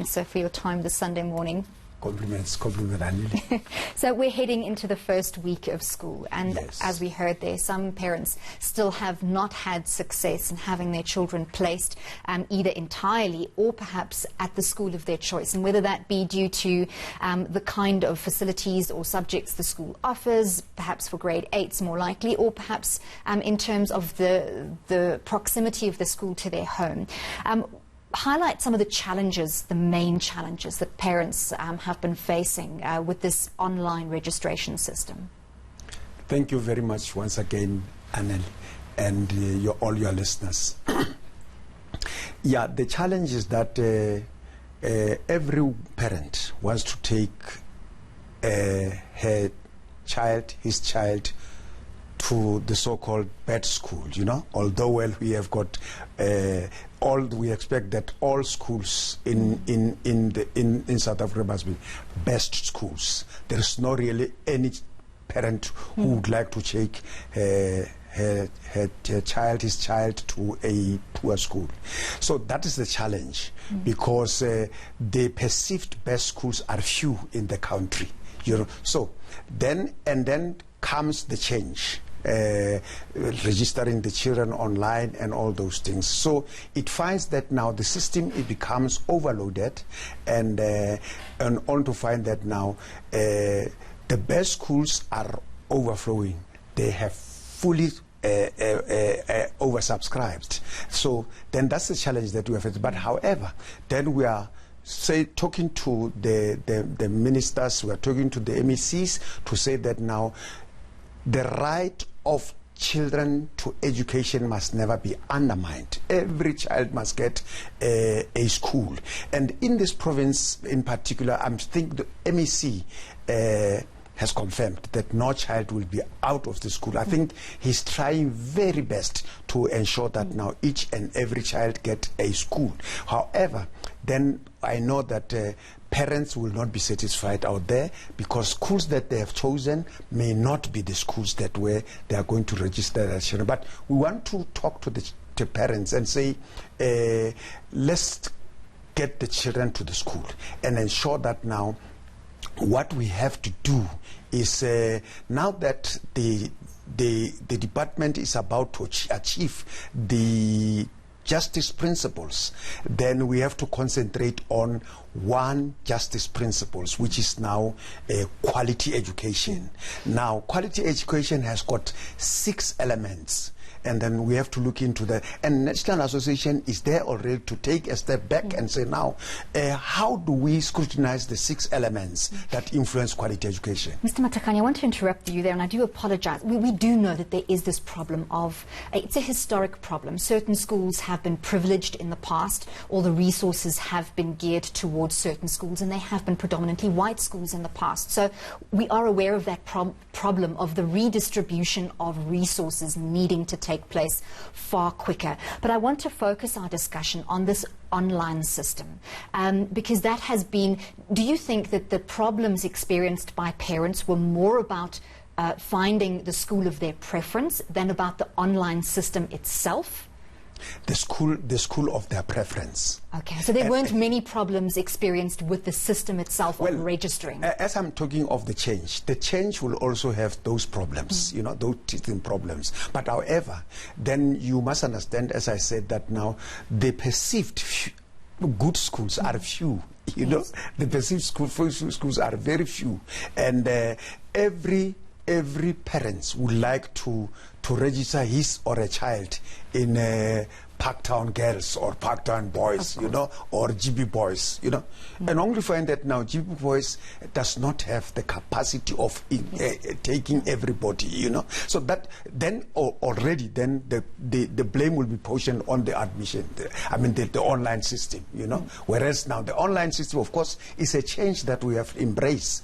So for your time this Sunday morning. Compliments. So we're heading into the first week of school, and yes, as we heard there, some parents still have not had success in having their children placed either entirely or perhaps at the school of their choice, and whether that be due to the kind of facilities or subjects the school offers, perhaps for grade 8s more likely, or perhaps in terms of the proximity of the school to their home. Highlight some of the challenges, the main challenges that parents have been facing with this online registration system. Thank you very much once again, Anneli, and all your listeners. Yeah, the challenge is that every parent wants to take his child to the so-called bad school, you know, although well we have got we expect that all schools in South Africa must be best schools. There is not really any parent who would like to take his child to a poor school. So that is the challenge, because the perceived best schools are few in the country, you know. So then comes the change. Registering the children online and all those things. So it finds that now the system, it becomes overloaded, and on to find that now the best schools are overflowing. They have fully oversubscribed. So then that's the challenge that we have. But however, then we are talking to the ministers, we are talking to the MECs to say that now the right of children to education must never be undermined. Every child must get a school. And in this province in particular, I think the MEC has confirmed that no child will be out of the school. I think he's trying very best to ensure that now each and every child get a school. However, then I know that parents will not be satisfied out there, because schools that they have chosen may not be the schools that where they are going to register their children. But we want to talk to the parents and say, let's get the children to the school and ensure that now what we have to do is now that the department is about to achieve the justice principles, then we have to concentrate on one justice principles, which is now quality education. Now, quality education has got 6 elements, and then we have to look into that. And National Association is there already to take a step back and say, now, how do we scrutinize the 6 elements that influence quality education? Mr. Matakanya, I want to interrupt you there, and I do apologize. We do know that there is this problem of, it's a historic problem. Certain schools have been privileged in the past. All the resources have been geared towards certain schools, and they have been predominantly white schools in the past. So we are aware of that problem of the redistribution of resources needing to take place far quicker. But I want to focus our discussion on this online system, because that has been, do you think that the problems experienced by parents were more about finding the school of their preference than about the online system itself? The school of their preference. Okay, so there weren't many problems experienced with the system itself of registering. As I'm talking of the change will also have those problems, you know, those teething problems. But however, then you must understand, as I said, that now the perceived good schools are few. You know, the perceived schools are very few, and every parent would like to register his or a child in Parktown Girls or Parktown Boys, you know, or GB Boys, you know, and only find that now GB Boys does not have the capacity of taking everybody, you know. So that then already then the blame will be portioned on the admission, the online system, you know. Whereas now the online system, of course, is a change that we have embraced.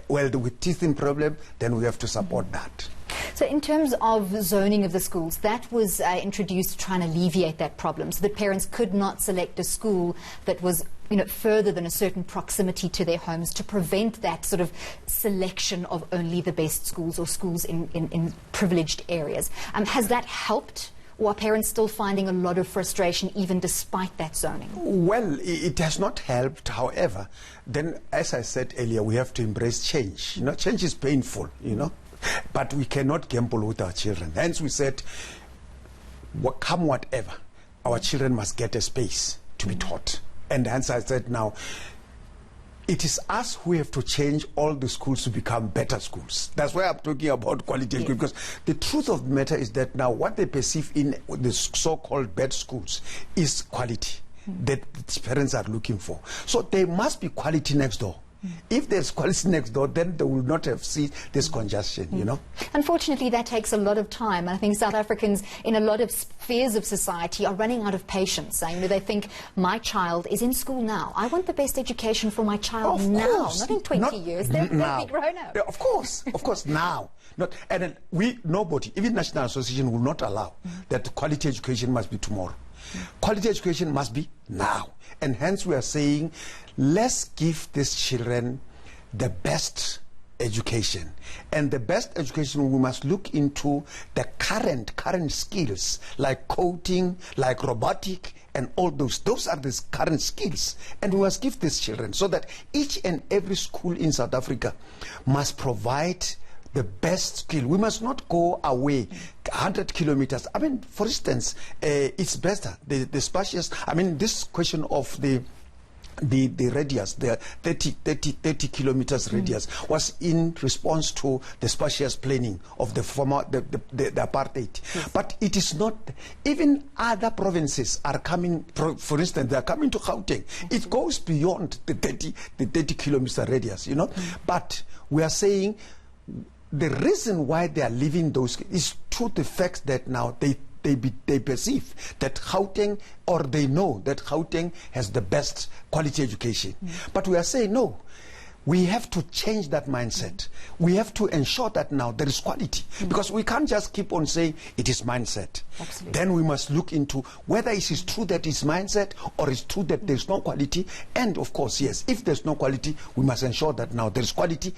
With teething problem, then we have to support that. So in terms of zoning of the schools, that was introduced to try and alleviate that problem, so that parents could not select a school that was, you know, further than a certain proximity to their homes, to prevent that sort of selection of only the best schools or schools in privileged areas. Has that helped, Or are parents still finding a lot of frustration even despite that zoning? Well, it has not helped. However, then, as I said earlier, we have to embrace change. You know, change is painful, you know, but we cannot gamble with our children. Hence, we said, come whatever, our children must get a space to be taught. And hence, I said now, it is us who have to change all the schools to become better schools. That's why I'm talking about quality education, because the truth of the matter is that now what they perceive in the so-called bad schools is quality that the parents are looking for. So there must be quality next door. If there's quality next door, then they will not have seen this congestion, you know. Unfortunately, that takes a lot of time. I think South Africans in a lot of spheres of society are running out of patience. Saying that they think, my child is in school now. I want the best education for my child now, not in 20 years. They'll be grown up. Yeah, of course, now. And nobody, even National Association, will not allow that quality education must be tomorrow. Quality education must be now. And hence we are saying, let's give these children the best education. And the best education, we must look into the current skills, like coding, like robotic, and all those. Those are the current skills. And we must give these children, so that each and every school in South Africa must provide the best skill. We must not go away 100 kilometers. I mean, for instance, it's better, the spacious, I mean, this question of the radius, the 30 kilometers radius, was in response to the spacious planning of the former, the apartheid. Yes. But it is not, even other provinces are coming, for instance, they are coming to Gauteng. It goes beyond the 30 kilometer radius, you know. But we are saying, the reason why they are leaving those is to the fact that now they perceive that Gauteng, or they know that Gauteng has the best quality education. But we are saying, no, we have to change that mindset. We have to ensure that now there is quality. Because we can't just keep on saying it is mindset. Absolutely. Then we must look into whether it is true that it's mindset, or it's true that there's no quality. And of course, yes, if there's no quality, we must ensure that now there is quality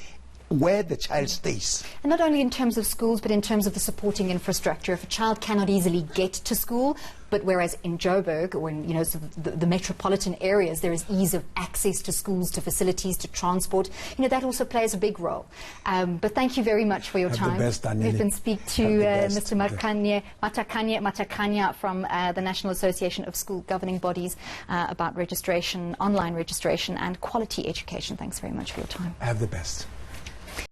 where the child stays. And not only in terms of schools, but in terms of the supporting infrastructure. If a child cannot easily get to school, but whereas in Joburg, or in, you know, sort of the metropolitan areas, there is ease of access to schools, to facilities, to transport, you know, that also plays a big role. But thank you very much for your time. We've been speaking to Mr. Matakanye Matakanya from the National Association of School Governing Bodies about registration, online registration and quality education. Thanks very much for your time. Have the best.